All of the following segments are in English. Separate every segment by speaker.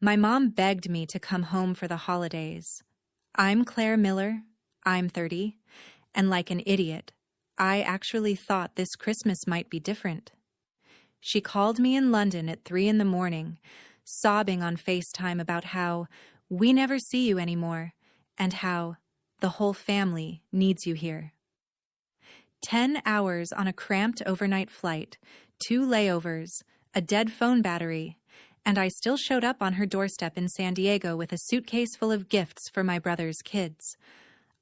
Speaker 1: My mom begged me to come home for the holidays. I'm Claire Miller, I'm 30, and like an idiot, I actually thought this Christmas might be different. She called me in London at 3 in the morning, sobbing on FaceTime about how we never see you anymore and how the whole family needs you here. 10 hours on a cramped overnight flight, 2 layovers, a dead phone battery, and I still showed up on her doorstep in San Diego with a suitcase full of gifts for my brother's kids.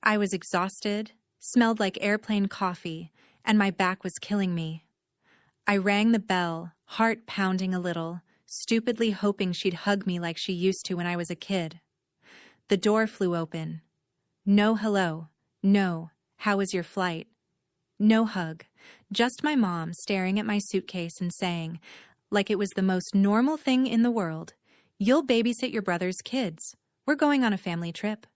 Speaker 1: I was exhausted, smelled like airplane coffee, and my back was killing me. I rang the bell, heart pounding a little, stupidly hoping she'd hug me like she used to when I was a kid. The door flew open. No hello. No, how was your flight? No hug, just my mom staring at my suitcase and saying, like it was the most normal thing in the world, "You'll babysit your brother's kids. We're going on a family trip."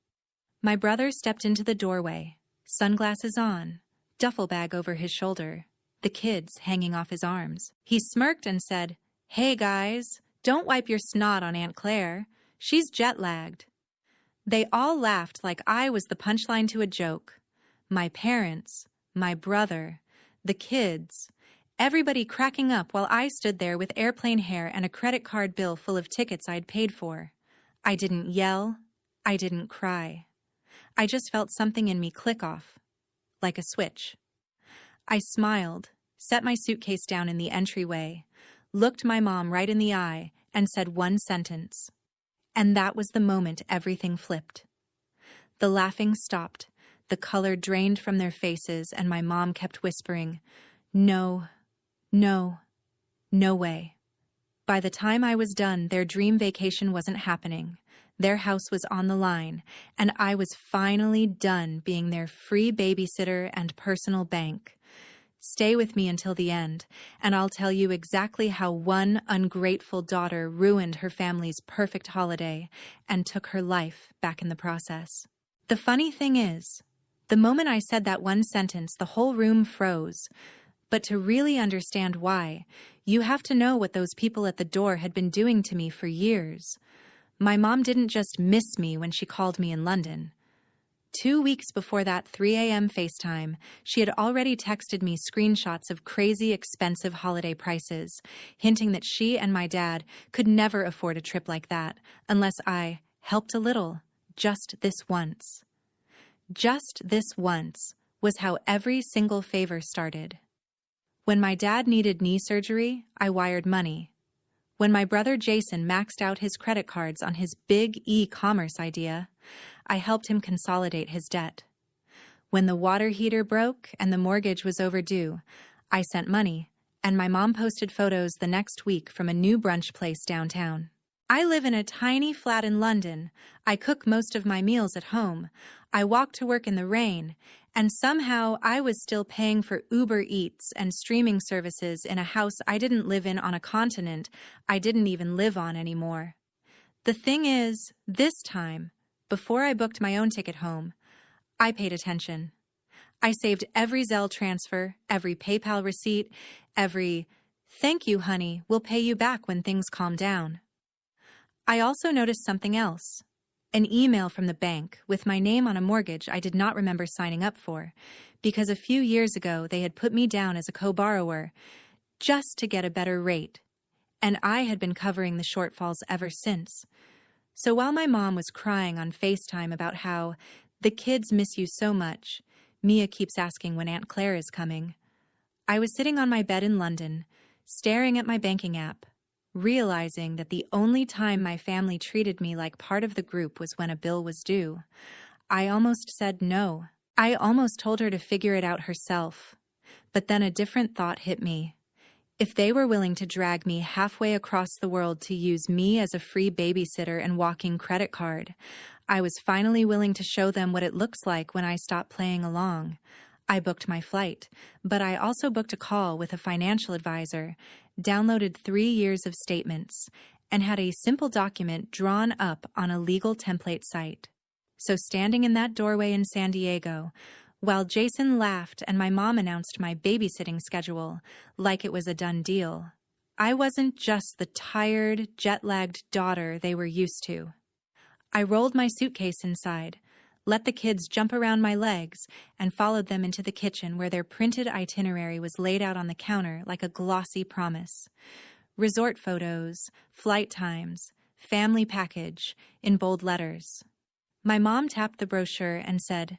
Speaker 1: My brother stepped into the doorway, sunglasses on, duffel bag over his shoulder, the kids hanging off his arms. He smirked and said, "Hey guys, don't wipe your snot on Aunt Claire. She's jet-lagged." They all laughed like I was the punchline to a joke. My parents, my brother, the kids, everybody cracking up while I stood there with airplane hair and a credit card bill full of tickets I'd paid for. I didn't yell. I didn't cry. I just felt something in me click off, like a switch. I smiled, set my suitcase down in the entryway, looked my mom right in the eye, and said one sentence. And that was the moment everything flipped. The laughing stopped, the color drained from their faces, and my mom kept whispering, "No, no, no way." By the time I was done, their dream vacation wasn't happening. Their house was on the line, and I was finally done being their free babysitter and personal bank. Stay with me until the end, and I'll tell you exactly how one ungrateful daughter ruined her family's perfect holiday and took her life back in the process. The funny thing is, the moment I said that one sentence, the whole room froze. But to really understand why, you have to know what those people at the door had been doing to me for years. My mom didn't just miss me when she called me in London. 2 weeks before that 3 a.m. FaceTime, she had already texted me screenshots of crazy expensive holiday prices, hinting that she and my dad could never afford a trip like that unless I helped a little, just this once. Just this once was how every single favor started. When my dad needed knee surgery, I wired money. When my brother Jason maxed out his credit cards on his big e-commerce idea, I helped him consolidate his debt. When the water heater broke and the mortgage was overdue, I sent money, and my mom posted photos the next week from a new brunch place downtown. I live in a tiny flat in London. I cook most of my meals at home. I walk to work in the rain, and somehow I was still paying for Uber Eats and streaming services in a house I didn't live in on a continent I didn't even live on anymore. The thing is, this time, before I booked my own ticket home, I paid attention. I saved every Zelle transfer, every PayPal receipt, every "Thank you, honey, we'll pay you back when things calm down." I also noticed something else. An email from the bank with my name on a mortgage I did not remember signing up for, because a few years ago they had put me down as a co-borrower just to get a better rate, and I had been covering the shortfalls ever since. So while my mom was crying on FaceTime about how the kids miss you so much, Mia keeps asking when Aunt Claire is coming, I was sitting on my bed in London, staring at my banking app, realizing that the only time my family treated me like part of the group was when a bill was due. I almost said no. I almost told her to figure it out herself. But then a different thought hit me. If they were willing to drag me halfway across the world to use me as a free babysitter and walking credit card, I was finally willing to show them what it looks like when I stop playing along. I booked my flight, but I also booked a call with a financial advisor, downloaded 3 years of statements, and had a simple document drawn up on a legal template site. So standing in that doorway in San Diego, while Jason laughed and my mom announced my babysitting schedule like it was a done deal, I wasn't just the tired, jet-lagged daughter they were used to. I rolled my suitcase inside, let the kids jump around my legs, and followed them into the kitchen where their printed itinerary was laid out on the counter like a glossy promise. Resort photos, flight times, family package, in bold letters. My mom tapped the brochure and said,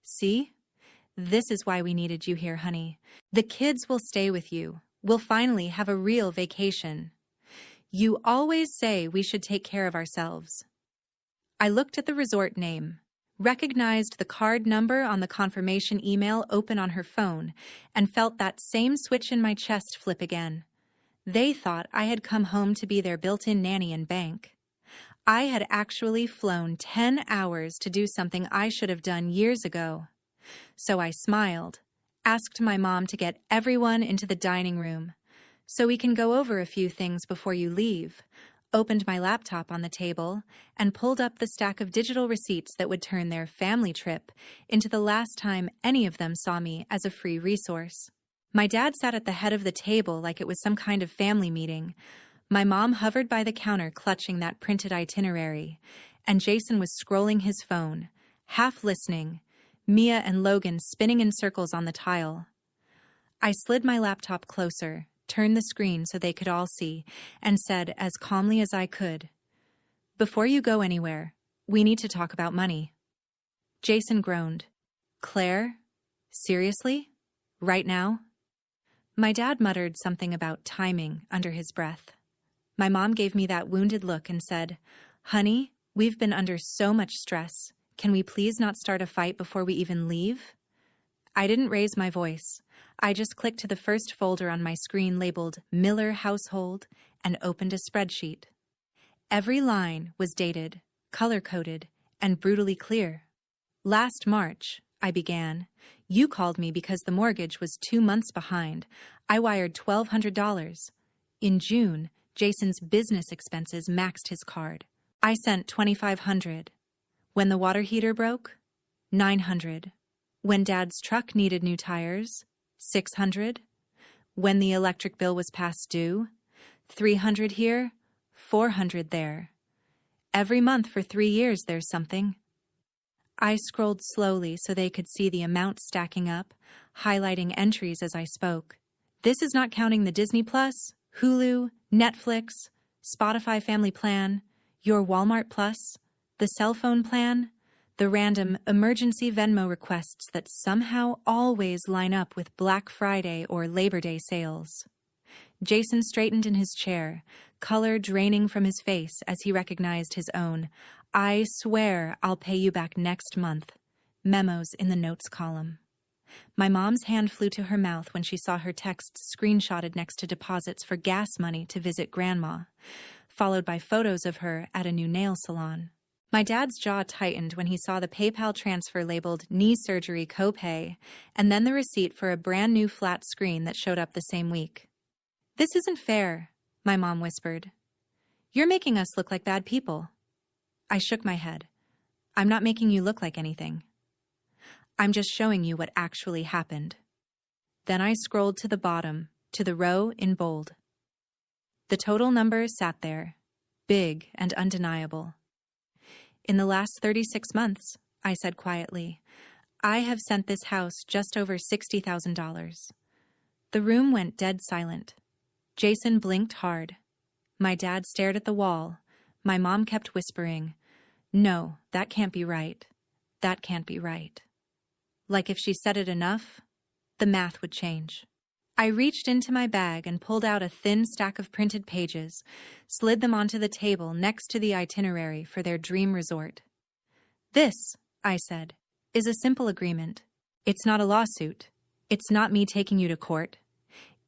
Speaker 1: "See? This is why we needed you here, honey. The kids will stay with you. We'll finally have a real vacation. You always say we should take care of ourselves." I looked at the resort name, recognized the card number on the confirmation email open on her phone, and felt that same switch in my chest flip again. They thought I had come home to be their built-in nanny and bank. I had actually flown 10 hours to do something I should have done years ago. So I smiled, asked my mom to get everyone into the dining room. "So we can go over a few things before you leave," opened my laptop on the table, and pulled up the stack of digital receipts that would turn their family trip into the last time any of them saw me as a free resource. My dad sat at the head of the table like it was some kind of family meeting. My mom hovered by the counter clutching that printed itinerary, and Jason was scrolling his phone, half listening, Mia and Logan spinning in circles on the tile. I slid my laptop closer, turned the screen so they could all see, and said as calmly as I could, "Before you go anywhere, we need to talk about money." Jason groaned. "Claire? Seriously? Right now?" My dad muttered something about timing under his breath. My mom gave me that wounded look and said, "Honey, we've been under so much stress. Can we please not start a fight before we even leave?" I didn't raise my voice. I just clicked to the first folder on my screen labeled Miller Household and opened a spreadsheet. Every line was dated, color-coded, and brutally clear. "Last March," I began, "you called me because the mortgage was 2 months behind. I wired $1,200. In June, Jason's business expenses maxed his card. I sent $2,500. When the water heater broke, $900. When Dad's truck needed new tires, $600. When the electric bill was past due, $300 here, $400 there. Every month for 3 years there's something." I scrolled slowly so they could see the amount stacking up, highlighting entries as I spoke. This is not counting the Disney Plus, Hulu, Netflix, Spotify Family Plan, your Walmart Plus, the cell phone plan, the random emergency Venmo requests that somehow always line up with Black Friday or Labor Day sales. Jason straightened in his chair, color draining from his face as he recognized his own. "I swear I'll pay you back next month." Memos in the notes column. My mom's hand flew to her mouth when she saw her texts screenshotted next to deposits for gas money to visit Grandma, followed by photos of her at a new nail salon. My dad's jaw tightened when he saw the PayPal transfer labeled knee surgery copay, and then the receipt for a brand new flat screen that showed up the same week. "This isn't fair," my mom whispered. "You're making us look like bad people." I shook my head. "I'm not making you look like anything. I'm just showing you what actually happened." Then I scrolled to the bottom, to the row in bold. The total number sat there, big and undeniable. "In the last 36 months, I said quietly, I have sent this house just over $60,000. The room went dead silent. Jason blinked hard. My dad stared at the wall. My mom kept whispering, "No, that can't be right. That can't be right." Like if she said it enough, the math would change. I reached into my bag and pulled out a thin stack of printed pages, slid them onto the table next to the itinerary for their dream resort. "This," I said, "is a simple agreement. It's not a lawsuit. It's not me taking you to court.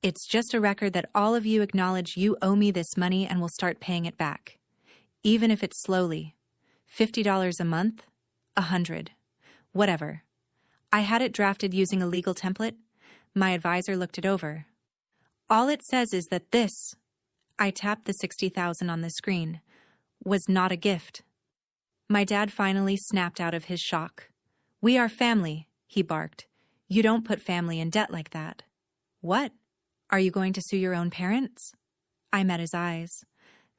Speaker 1: It's just a record that all of you acknowledge you owe me this money and will start paying it back. Even if it's slowly. $50 a month, $100, whatever. I had it drafted using a legal template. My advisor looked it over. All it says is that this," I tapped the $60,000 on the screen, "was not a gift." My dad finally snapped out of his shock. "We are family," he barked. "You don't put family in debt like that." "What? Are you going to sue your own parents?" I met his eyes.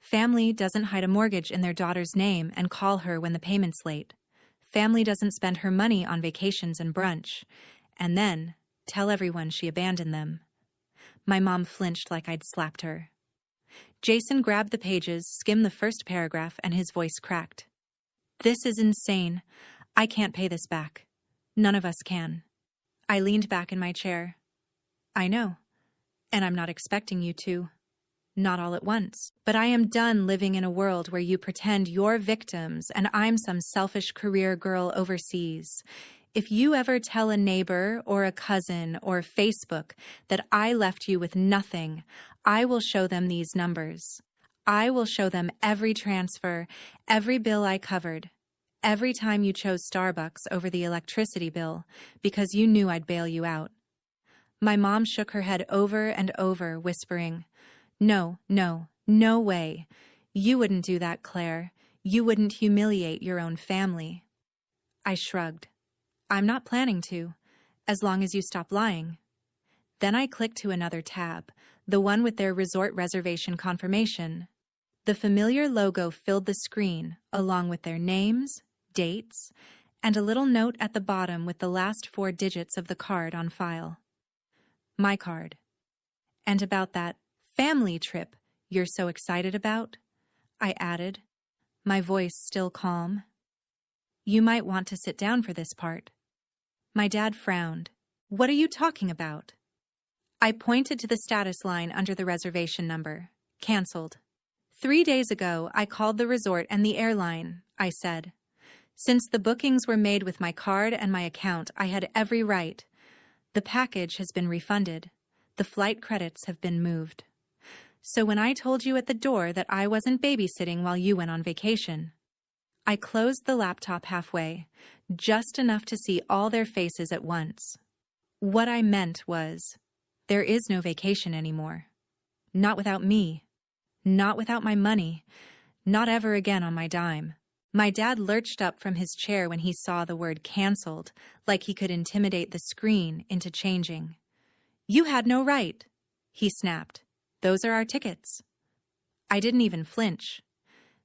Speaker 1: Family doesn't hide a mortgage in their daughter's name and call her when the payment's late. Family doesn't spend her money on vacations and brunch, and then tell everyone she abandoned them. My mom flinched like I'd slapped her. Jason grabbed the pages, skimmed the first paragraph, and his voice cracked. This is insane. I can't pay this back. None of us can. I leaned back in my chair. I know, and I'm not expecting you to. Not all at once. But I am done living in a world where you pretend you're victims and I'm some selfish career girl overseas. If you ever tell a neighbor or a cousin or Facebook that I left you with nothing, I will show them these numbers. I will show them every transfer, every bill I covered, every time you chose Starbucks over the electricity bill because you knew I'd bail you out. My mom shook her head over and over, whispering, No, no, no way. You wouldn't do that, Claire. You wouldn't humiliate your own family. I shrugged. I'm not planning to, as long as you stop lying. Then I clicked to another tab, the one with their resort reservation confirmation. The familiar logo filled the screen, along with their names, dates, and a little note at the bottom with the last 4 digits of the card on file. My card. And about that family trip you're so excited about, I added, my voice still calm. You might want to sit down for this part. My dad frowned. What are you talking about? I pointed to the status line under the reservation number. Canceled. 3 days ago, I called the resort and the airline, I said. Since the bookings were made with my card and my account, I had every right. The package has been refunded. The flight credits have been moved. So when I told you at the door that I wasn't babysitting while you went on vacation, I closed the laptop halfway, just enough to see all their faces at once. What I meant was, there is no vacation anymore. Not without me. Not without my money. Not ever again on my dime. My dad lurched up from his chair when he saw the word canceled, like he could intimidate the screen into changing. You had no right, he snapped. Those are our tickets. I didn't even flinch.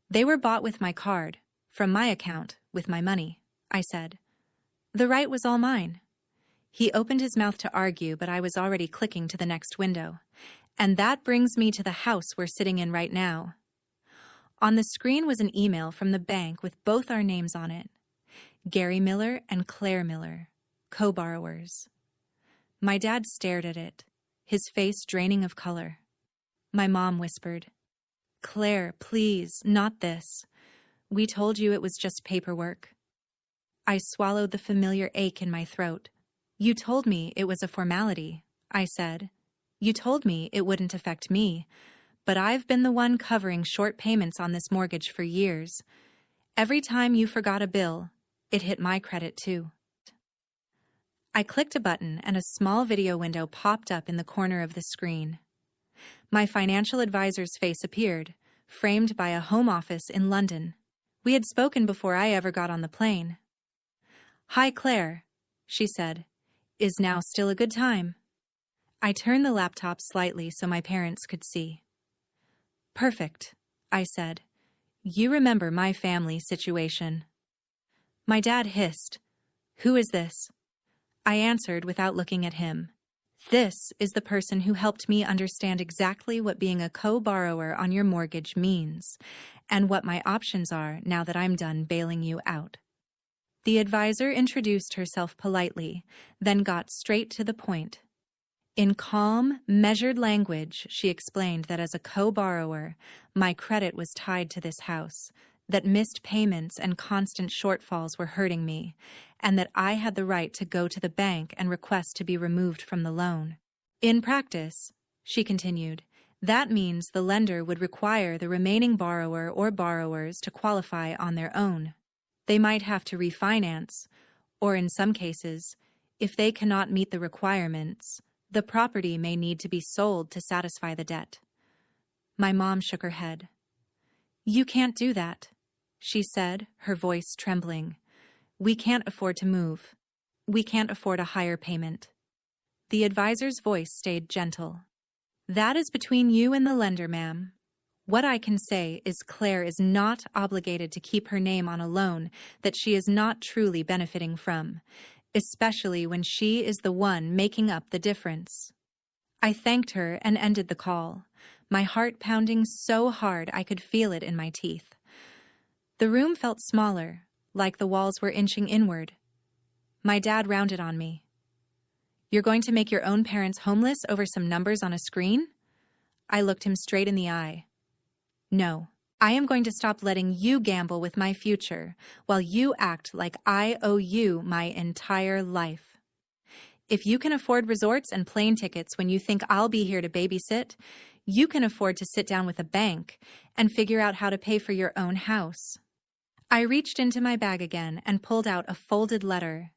Speaker 1: They were bought with my card, from my account, with my money, I said. The right was all mine. He opened his mouth to argue, but I was already clicking to the next window. And that brings me to the house we're sitting in right now. On the screen was an email from the bank with both our names on it. Gary Miller and Claire Miller, co-borrowers. My dad stared at it, his face draining of color. My mom whispered, Claire, please, not this. We told you it was just paperwork. I swallowed the familiar ache in my throat. You told me it was a formality, I said. You told me it wouldn't affect me, but I've been the one covering short payments on this mortgage for years. Every time you forgot a bill, it hit my credit too. I clicked a button and a small video window popped up in the corner of the screen. My financial advisor's face appeared, framed by a home office in London. We had spoken before I ever got on the plane. Hi, Claire, she said. Is now still a good time? I turned the laptop slightly so my parents could see. Perfect, I said. You remember my family situation. My dad hissed. Who is this? I answered without looking at him. This is the person who helped me understand exactly what being a co-borrower on your mortgage means, and what my options are now that I'm done bailing you out. The advisor introduced herself politely, then got straight to the point. In calm, measured language, she explained that as a co-borrower, my credit was tied to this house, that missed payments and constant shortfalls were hurting me, and that I had the right to go to the bank and request to be removed from the loan. In practice, she continued, that means the lender would require the remaining borrower or borrowers to qualify on their own. They might have to refinance, or in some cases, if they cannot meet the requirements, the property may need to be sold to satisfy the debt. My mom shook her head. You can't do that, she said, her voice trembling. We can't afford to move. We can't afford a higher payment. The advisor's voice stayed gentle. That is between you and the lender, ma'am. What I can say is Claire is not obligated to keep her name on a loan that she is not truly benefiting from, especially when she is the one making up the difference. I thanked her and ended the call, my heart pounding so hard I could feel it in my teeth. The room felt smaller, like the walls were inching inward. My dad rounded on me. "You're going to make your own parents homeless over some numbers on a screen?" I looked him straight in the eye. "No, I am going to stop letting you gamble with my future while you act like I owe you my entire life. If you can afford resorts and plane tickets when you think I'll be here to babysit, you can afford to sit down with a bank and figure out how to pay for your own house." I reached into my bag again and pulled out a folded letter.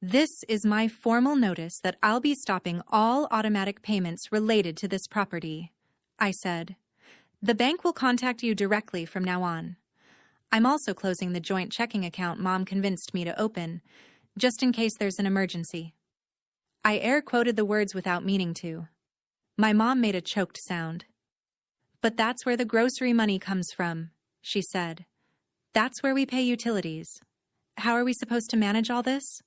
Speaker 1: "This is my formal notice that I'll be stopping all automatic payments related to this property," I said. "The bank will contact you directly from now on. I'm also closing the joint checking account Mom convinced me to open, just in case there's an emergency." I air quoted the words without meaning to. My mom made a choked sound. "But that's where the grocery money comes from," she said. "That's where we pay utilities. How are we supposed to manage all this?"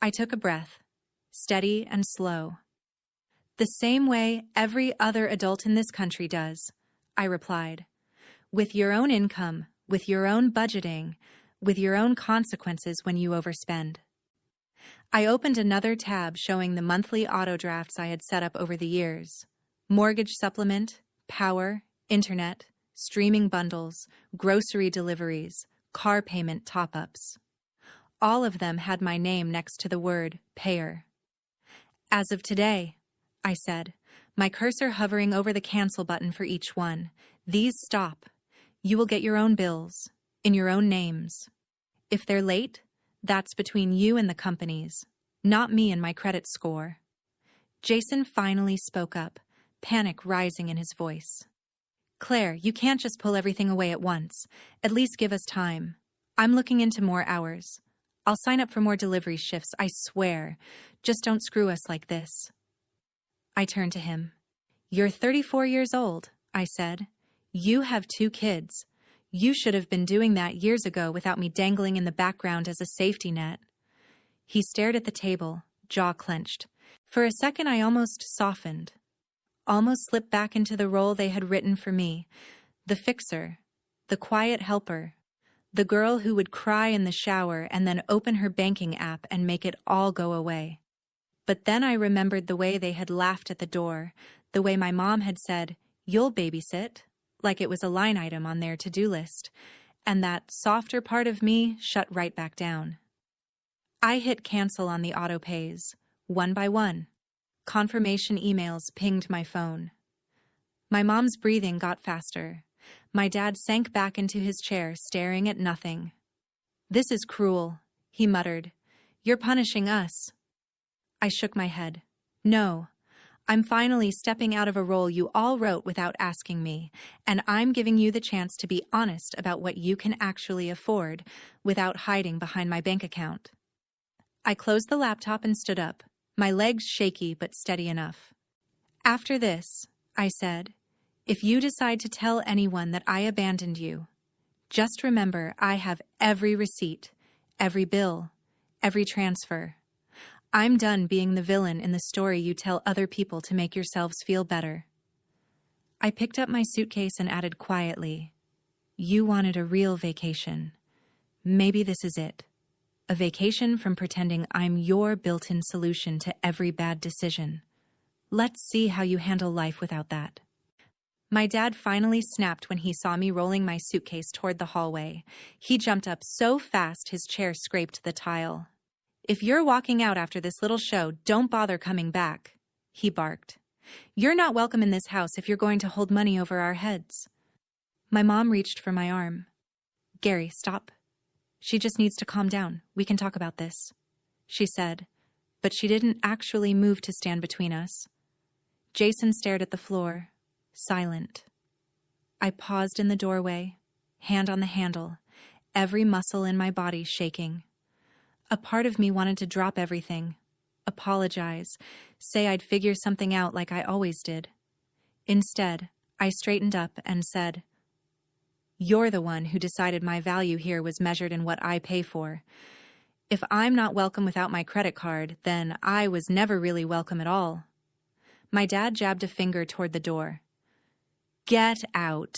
Speaker 1: I took a breath, steady and slow. "The same way every other adult in this country does," I replied. "With your own income, with your own budgeting, with your own consequences when you overspend." I opened another tab showing the monthly auto drafts I had set up over the years. Mortgage supplement, power, internet, streaming bundles, grocery deliveries, car payment top-ups. All of them had my name next to the word payer. "As of today," I said, my cursor hovering over the cancel button for each one, "these stop. You will get your own bills, in your own names. If they're late, that's between you and the companies, not me and my credit score." Jason finally spoke up, panic rising in his voice. "Claire, you can't just pull everything away at once. At least give us time. I'm looking into more hours. I'll sign up for more delivery shifts, I swear. Just don't screw us like this." I turned to him. "You're 34 years old," I said. "You have 2 kids. You should have been doing that years ago without me dangling in the background as a safety net." He stared at the table, jaw clenched. For a second I almost softened, almost slipped back into the role they had written for me, the fixer, the quiet helper, the girl who would cry in the shower and then open her banking app and make it all go away. But then I remembered the way they had laughed at the door, the way my mom had said, "You'll babysit," like it was a line item on their to-do list, and that softer part of me shut right back down. I hit cancel on the auto-pays, one by one. Confirmation emails pinged my phone. My mom's breathing got faster. My dad sank back into his chair, staring at nothing. "This is cruel," he muttered. "You're punishing us." I shook my head. "No. I'm finally stepping out of a role you all wrote without asking me, and I'm giving you the chance to be honest about what you can actually afford without hiding behind my bank account." I closed the laptop and stood up, my legs shaky but steady enough. "After this," I said, "if you decide to tell anyone that I abandoned you, just remember I have every receipt, every bill, every transfer. I'm done being the villain in the story you tell other people to make yourselves feel better." I picked up my suitcase and added quietly, "You wanted a real vacation. Maybe this is it. A vacation from pretending I'm your built-in solution to every bad decision. Let's see how you handle life without that." My dad finally snapped when he saw me rolling my suitcase toward the hallway. He jumped up so fast his chair scraped the tile. "If you're walking out after this little show, don't bother coming back," he barked. "You're not welcome in this house if you're going to hold money over our heads." My mom reached for my arm. "Gary, stop. She just needs to calm down. We can talk about this," she said, but she didn't actually move to stand between us. Jason stared at the floor, silent. I paused in the doorway, hand on the handle, every muscle in my body shaking. A part of me wanted to drop everything, apologize, say I'd figure something out like I always did. Instead, I straightened up and said, "You're the one who decided my value here was measured in what I pay for. If I'm not welcome without my credit card, then I was never really welcome at all." My dad jabbed a finger toward the door. "Get out,"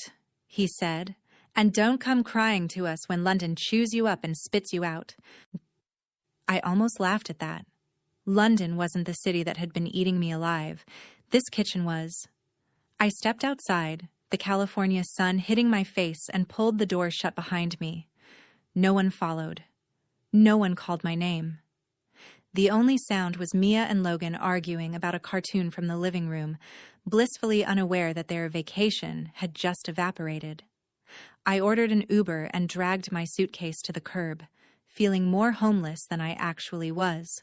Speaker 1: he said, "and don't come crying to us when London chews you up and spits you out." I almost laughed at that. London wasn't the city that had been eating me alive. This kitchen was. I stepped outside, the California sun hitting my face, and pulled the door shut behind me. No one followed. No one called my name. The only sound was Mia and Logan arguing about a cartoon from the living room, blissfully unaware that their vacation had just evaporated. I ordered an Uber and dragged my suitcase to the curb, feeling more homeless than I actually was.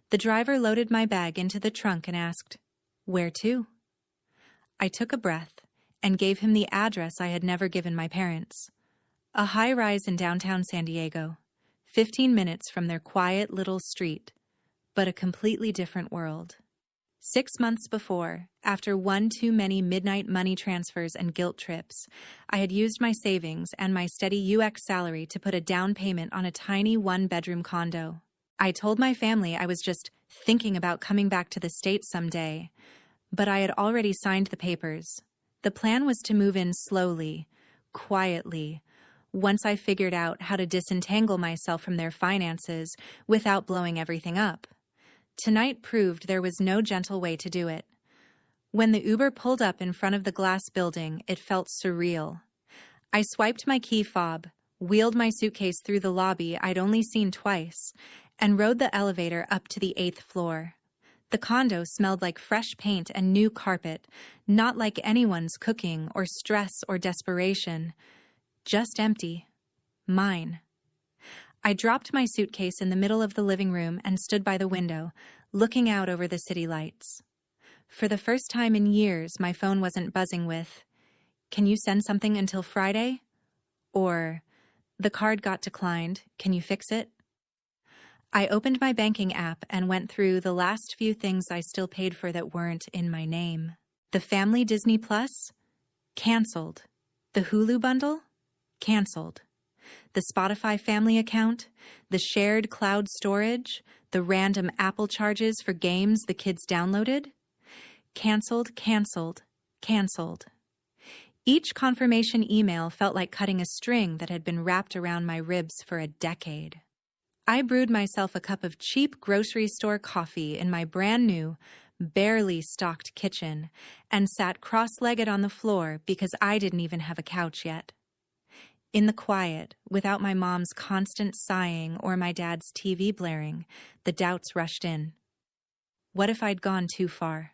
Speaker 1: The driver loaded my bag into the trunk and asked, "Where to?" I took a breath and gave him the address I had never given my parents. A high-rise in downtown San Diego, 15 minutes from their quiet little street, but a completely different world. 6 months before, after one too many midnight money transfers and guilt trips, I had used my savings and my steady UX salary to put a down payment on a tiny one-bedroom condo. I told my family I was just thinking about coming back to the States someday, but I had already signed the papers. The plan was to move in slowly, quietly, once I figured out how to disentangle myself from their finances without blowing everything up. Tonight proved there was no gentle way to do it. When the Uber pulled up in front of the glass building, it felt surreal. I swiped my key fob, wheeled my suitcase through the lobby I'd only seen twice, and rode the elevator up to the 8th floor. The condo smelled like fresh paint and new carpet, not like anyone's cooking or stress or desperation. Just empty. Mine. I dropped my suitcase in the middle of the living room and stood by the window, looking out over the city lights. For the first time in years, my phone wasn't buzzing with, "Can you send something until Friday?" Or, "The card got declined. Can you fix it?" I opened my banking app and went through the last few things I still paid for that weren't in my name. The family Disney Plus? Canceled. The Hulu bundle? Canceled. The Spotify family account? The shared cloud storage? The random Apple charges for games the kids downloaded? Canceled, canceled, canceled. Each confirmation email felt like cutting a string that had been wrapped around my ribs for a decade. I brewed myself a cup of cheap grocery store coffee in my brand new, barely stocked kitchen and sat cross-legged on the floor because I didn't even have a couch yet. In the quiet, without my mom's constant sighing or my dad's TV blaring, the doubts rushed in. What if I'd gone too far?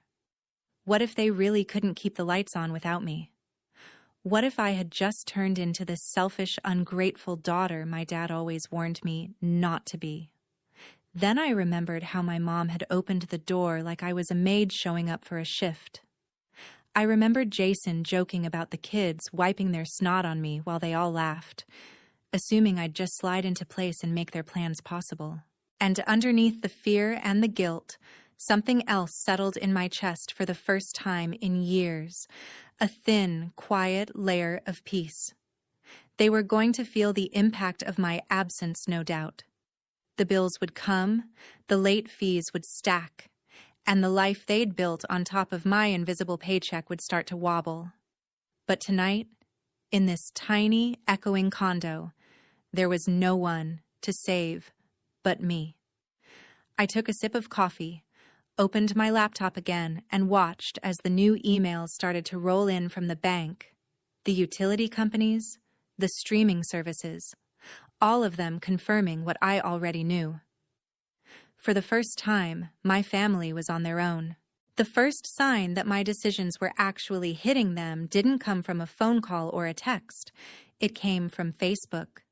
Speaker 1: What if they really couldn't keep the lights on without me? What if I had just turned into the selfish, ungrateful daughter my dad always warned me not to be? Then I remembered how my mom had opened the door like I was a maid showing up for a shift. I remembered Jason joking about the kids wiping their snot on me while they all laughed, assuming I'd just slide into place and make their plans possible. And underneath the fear and the guilt, something else settled in my chest for the first time in years, a thin, quiet layer of peace. They were going to feel the impact of my absence, no doubt. The bills would come, the late fees would stack, and the life they'd built on top of my invisible paycheck would start to wobble. But tonight, in this tiny, echoing condo, there was no one to save but me. I took a sip of coffee, opened my laptop again, and watched as the new emails started to roll in from the bank, the utility companies, the streaming services, all of them confirming what I already knew. For the first time, my family was on their own. The first sign that my decisions were actually hitting them didn't come from a phone call or a text. It came from Facebook.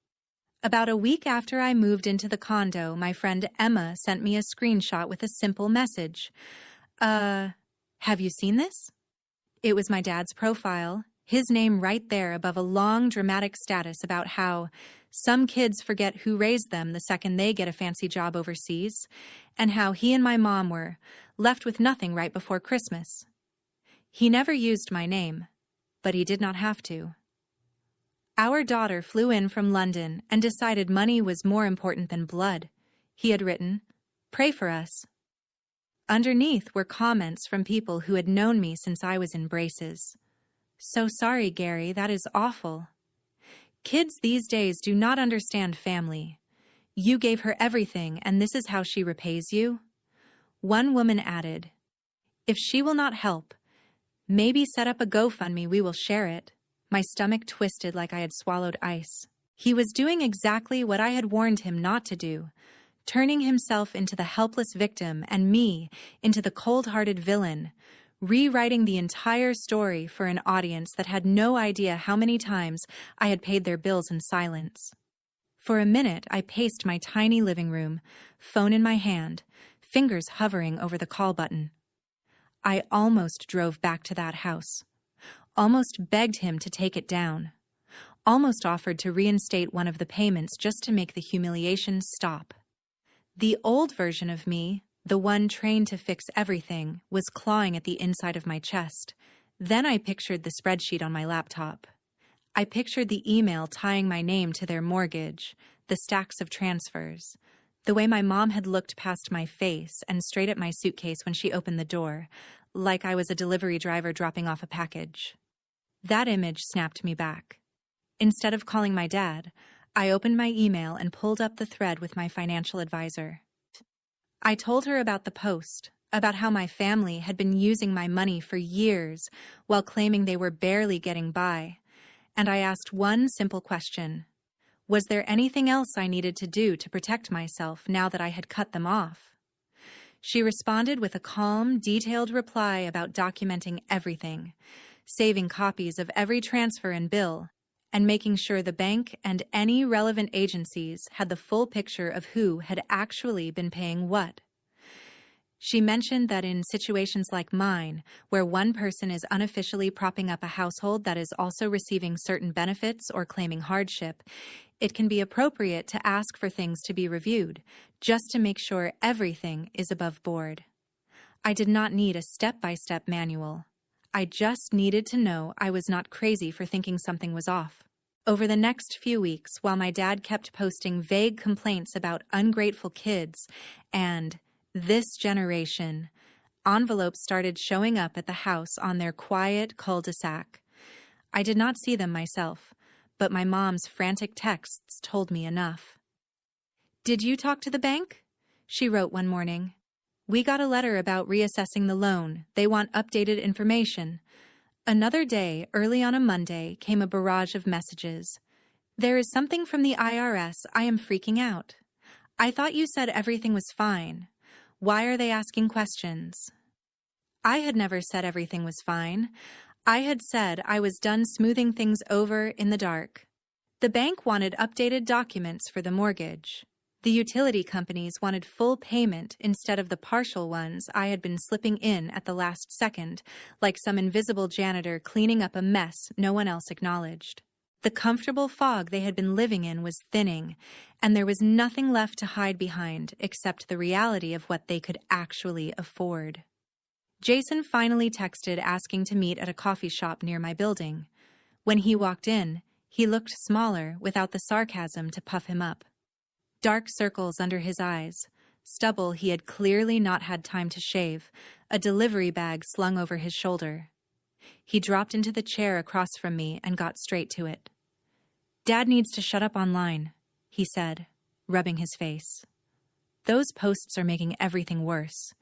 Speaker 1: About a week after I moved into the condo, my friend Emma sent me a screenshot with a simple message. Have you seen this? It was my dad's profile, his name right there above a long, dramatic status about how some kids forget who raised them the second they get a fancy job overseas, and how he and my mom were left with nothing right before Christmas. He never used my name, but he did not have to. Our daughter flew in from London and decided money was more important than blood. He had written, "Pray for us." Underneath were comments from people who had known me since I was in braces. "So sorry, Gary, that is awful. Kids these days do not understand family. You gave her everything, and this is how she repays you?" One woman added, "If she will not help, maybe set up a GoFundMe, we will share it." My stomach twisted like I had swallowed ice. He was doing exactly what I had warned him not to do, turning himself into the helpless victim and me into the cold-hearted villain, rewriting the entire story for an audience that had no idea how many times I had paid their bills in silence. For a minute, I paced my tiny living room, phone in my hand, fingers hovering over the call button. I almost drove back to that house, almost begged him to take it down, almost offered to reinstate one of the payments just to make the humiliation stop. The old version of me, the one trained to fix everything, was clawing at the inside of my chest. Then I pictured the spreadsheet on my laptop. I pictured the email tying my name to their mortgage, the stacks of transfers, the way my mom had looked past my face and straight at my suitcase when she opened the door, like I was a delivery driver dropping off a package. That image snapped me back. Instead of calling my dad, I opened my email and pulled up the thread with my financial advisor. I told her about the post, about how my family had been using my money for years while claiming they were barely getting by, and I asked one simple question. Was there anything else I needed to do to protect myself now that I had cut them off? She responded with a calm, detailed reply about documenting everything, saving copies of every transfer and bill, and making sure the bank and any relevant agencies had the full picture of who had actually been paying what. She mentioned that in situations like mine, where one person is unofficially propping up a household that is also receiving certain benefits or claiming hardship, it can be appropriate to ask for things to be reviewed, just to make sure everything is above board. I did not need a step-by-step manual. I just needed to know I was not crazy for thinking something was off. Over the next few weeks, while my dad kept posting vague complaints about ungrateful kids and this generation, envelopes started showing up at the house on their quiet cul-de-sac. I did not see them myself, but my mom's frantic texts told me enough. "Did you talk to the bank?" She wrote one morning. "We got a letter about reassessing the loan. They want updated information." Another day, early on a Monday, came a barrage of messages. "There is something from the IRS. I am freaking out. I thought you said everything was fine. Why are they asking questions?" I had never said everything was fine. I had said I was done smoothing things over in the dark. The bank wanted updated documents for the mortgage. The utility companies wanted full payment instead of the partial ones I had been slipping in at the last second, like some invisible janitor cleaning up a mess no one else acknowledged. The comfortable fog they had been living in was thinning, and there was nothing left to hide behind except the reality of what they could actually afford. Jason finally texted asking to meet at a coffee shop near my building. When he walked in, he looked smaller without the sarcasm to puff him up. Dark circles under his eyes, stubble he had clearly not had time to shave, a delivery bag slung over his shoulder. He dropped into the chair across from me and got straight to it. "Dad needs to shut up online," he said, rubbing his face. "Those posts are making everything worse.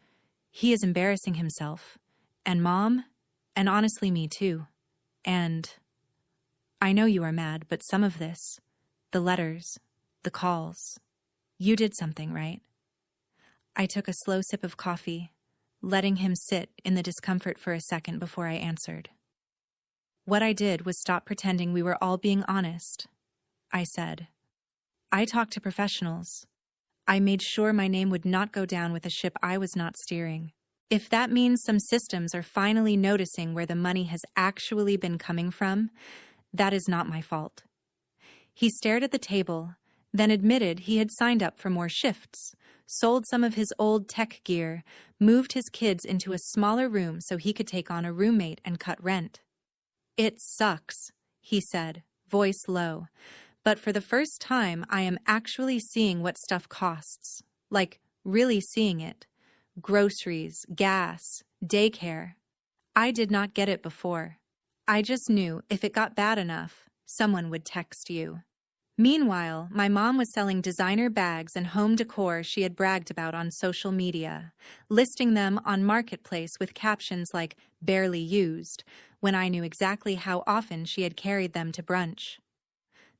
Speaker 1: He is embarrassing himself. And Mom, and honestly me too. And I know you are mad, but some of this, the letters, the calls, you did something, right?" I took a slow sip of coffee, letting him sit in the discomfort for a second before I answered. "What I did was stop pretending we were all being honest," I said. "I talked to professionals. I made sure my name would not go down with a ship I was not steering. If that means some systems are finally noticing where the money has actually been coming from, that is not my fault." He stared at the table, then admitted he had signed up for more shifts, sold some of his old tech gear, moved his kids into a smaller room so he could take on a roommate and cut rent. "It sucks," he said, voice low, "but for the first time I am actually seeing what stuff costs. Like, really seeing it. Groceries, gas, daycare. I did not get it before. I just knew if it got bad enough, someone would text you." Meanwhile, my mom was selling designer bags and home decor she had bragged about on social media, listing them on Marketplace with captions like "barely used," when I knew exactly how often she had carried them to brunch.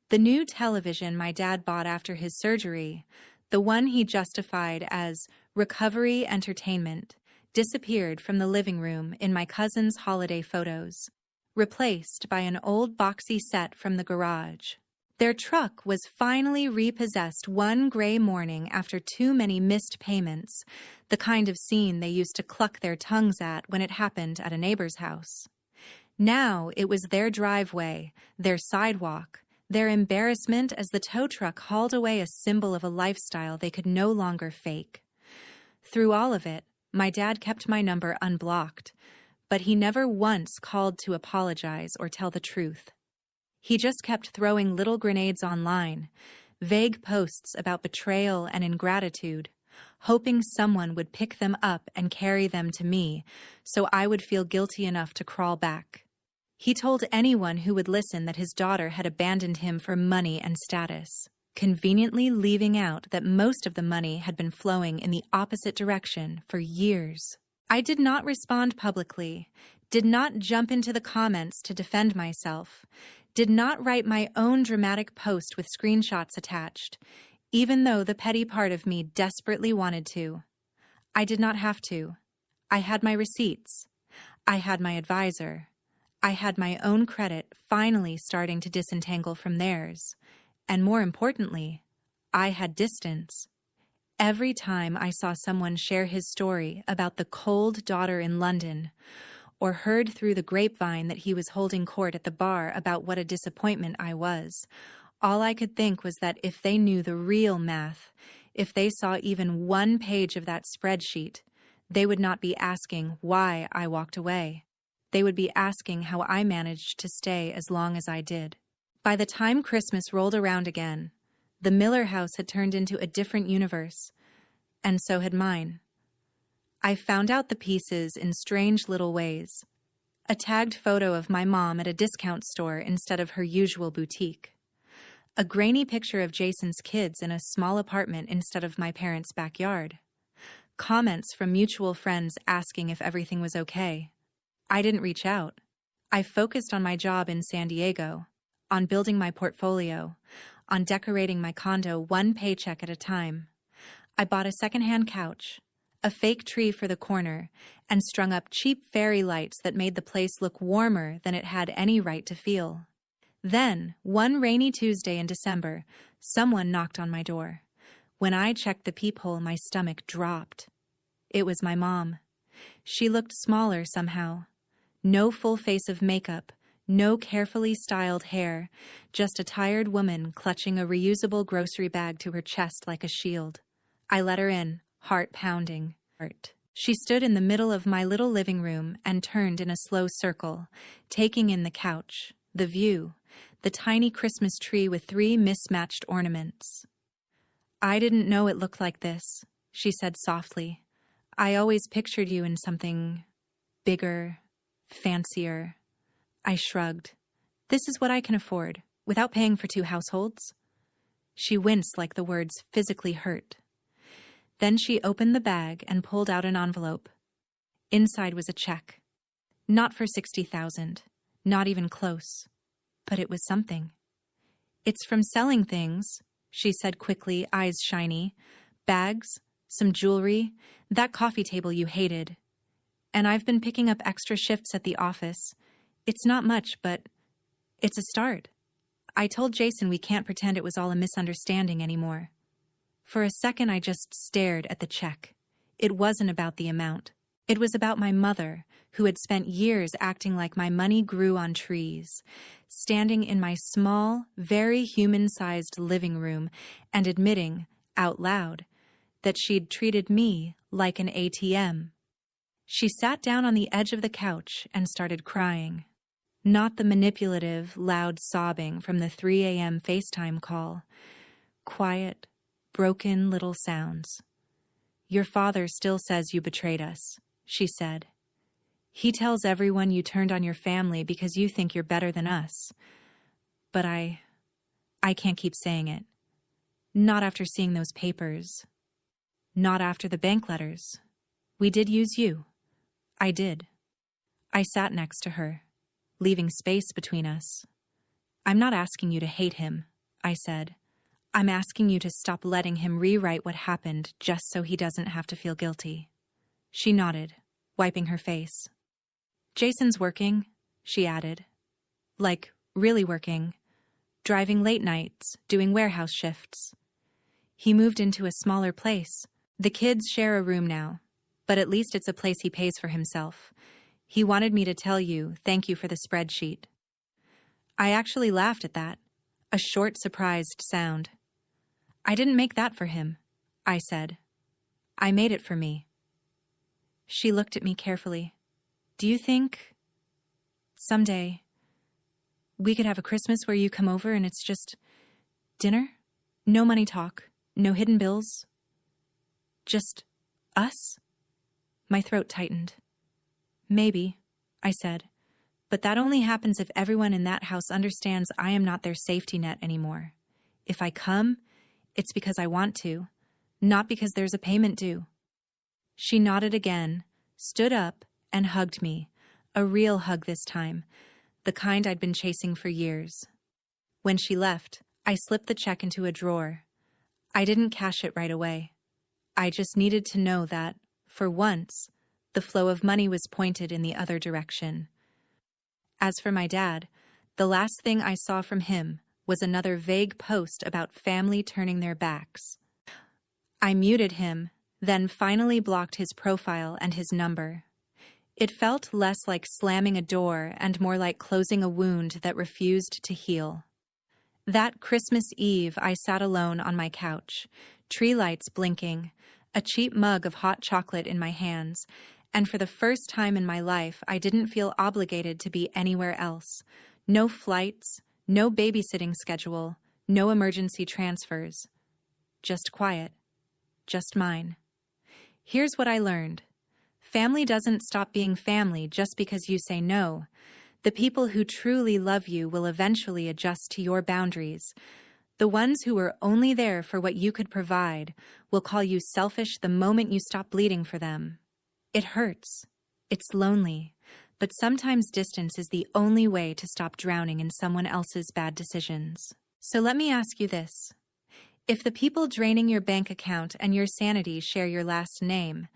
Speaker 1: The new television my dad bought after his surgery, the one he justified as recovery entertainment, disappeared from the living room in my cousin's holiday photos, replaced by an old boxy set from the garage. Their truck was finally repossessed one gray morning after too many missed payments, the kind of scene they used to cluck their tongues at when it happened at a neighbor's house. Now it was their driveway, their sidewalk, their embarrassment as the tow truck hauled away a symbol of a lifestyle they could no longer fake. Through all of it, my dad kept my number unblocked, but he never once called to apologize or tell the truth. He just kept throwing little grenades online, vague posts about betrayal and ingratitude, hoping someone would pick them up and carry them to me so I would feel guilty enough to crawl back. He told anyone who would listen that his daughter had abandoned him for money and status, conveniently leaving out that most of the money had been flowing in the opposite direction for years. I did not respond publicly, did not jump into the comments to defend myself, did not write my own dramatic post with screenshots attached, even though the petty part of me desperately wanted to. I did not have to. I had my receipts. I had my advisor. I had my own credit finally starting to disentangle from theirs. And more importantly, I had distance. Every time I saw someone share his story about the cold daughter in London, or heard through the grapevine that he was holding court at the bar about what a disappointment I was, all I could think was that if they knew the real math, if they saw even one page of that spreadsheet, they would not be asking why I walked away. They would be asking how I managed to stay as long as I did. By the time Christmas rolled around again, the Miller house had turned into a different universe, and so had mine. I found out the pieces in strange little ways. A tagged photo of my mom at a discount store instead of her usual boutique. A grainy picture of Jason's kids in a small apartment instead of my parents' backyard. Comments from mutual friends asking if everything was okay. I didn't reach out. I focused on my job in San Diego, on building my portfolio, on decorating my condo one paycheck at a time. I bought a secondhand couch, a fake tree for the corner, and strung up cheap fairy lights that made the place look warmer than it had any right to feel. Then, one rainy Tuesday in December, someone knocked on my door. When I checked the peephole, my stomach dropped. It was my mom. She looked smaller somehow. No full face of makeup, no carefully styled hair, just a tired woman clutching a reusable grocery bag to her chest like a shield. I let her in, heart pounding. She stood in the middle of my little living room and turned in a slow circle, taking in the couch, the view, the tiny Christmas tree with 3 mismatched ornaments. "I didn't know it looked like this," she said softly. "I always pictured you in something bigger, fancier." I shrugged. "This is what I can afford, without paying for 2 households." She winced like the words physically hurt. Then she opened the bag and pulled out an envelope. Inside was a check. Not for $60,000, not even close. But it was something. "It's from selling things," she said quickly, eyes shiny. "Bags, some jewelry, that coffee table you hated. And I've been picking up extra shifts at the office. It's not much, but it's a start. I told Jason we can't pretend it was all a misunderstanding anymore." For a second, I just stared at the check. It wasn't about the amount. It was about my mother, who had spent years acting like my money grew on trees, standing in my small, very human-sized living room and admitting, out loud, that she'd treated me like an ATM. She sat down on the edge of the couch and started crying. Not the manipulative, loud sobbing from the 3 a.m. FaceTime call. Quiet, broken little sounds. "Your father still says you betrayed us," she said. "He tells everyone you turned on your family because you think you're better than us. But I can't keep saying it. Not after seeing those papers. Not after the bank letters. We did use you. I did." I sat next to her, leaving space between us. "I'm not asking you to hate him," I said. "I'm asking you to stop letting him rewrite what happened just so he doesn't have to feel guilty." She nodded, wiping her face. "Jason's working," she added. "Like, really working. Driving late nights, doing warehouse shifts. He moved into a smaller place. The kids share a room now, but at least it's a place he pays for himself. He wanted me to tell you thank you for the spreadsheet." I actually laughed at that, a short, surprised sound. "I didn't make that for him," I said. "I made it for me." She looked at me carefully. "Do you think someday we could have a Christmas where you come over and it's just dinner? No money talk, no hidden bills. Just us?" My throat tightened. "Maybe," I said, "but that only happens if everyone in that house understands I am not their safety net anymore. If I come, it's because I want to, not because there's a payment due." She nodded again, stood up, and hugged me, a real hug this time, the kind I'd been chasing for years. When she left, I slipped the check into a drawer. I didn't cash it right away. I just needed to know that, for once, the flow of money was pointed in the other direction. As for my dad, the last thing I saw from him was another vague post about family turning their backs. I muted him, then finally blocked his profile and his number. It felt less like slamming a door and more like closing a wound that refused to heal. That Christmas Eve, I sat alone on my couch, tree lights blinking, a cheap mug of hot chocolate in my hands, and for the first time in my life, I didn't feel obligated to be anywhere else. No flights, no babysitting schedule, no emergency transfers. Just quiet. Just mine. Here's what I learned. Family doesn't stop being family just because you say no. The people who truly love you will eventually adjust to your boundaries. The ones who were only there for what you could provide will call you selfish the moment you stop bleeding for them. It hurts. It's lonely. But sometimes distance is the only way to stop drowning in someone else's bad decisions. So let me ask you this. If the people draining your bank account and your sanity share your last name,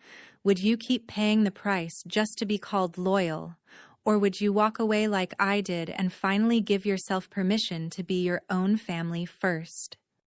Speaker 1: would you keep paying the price just to be called loyal? Or would you walk away like I did and finally give yourself permission to be your own family first?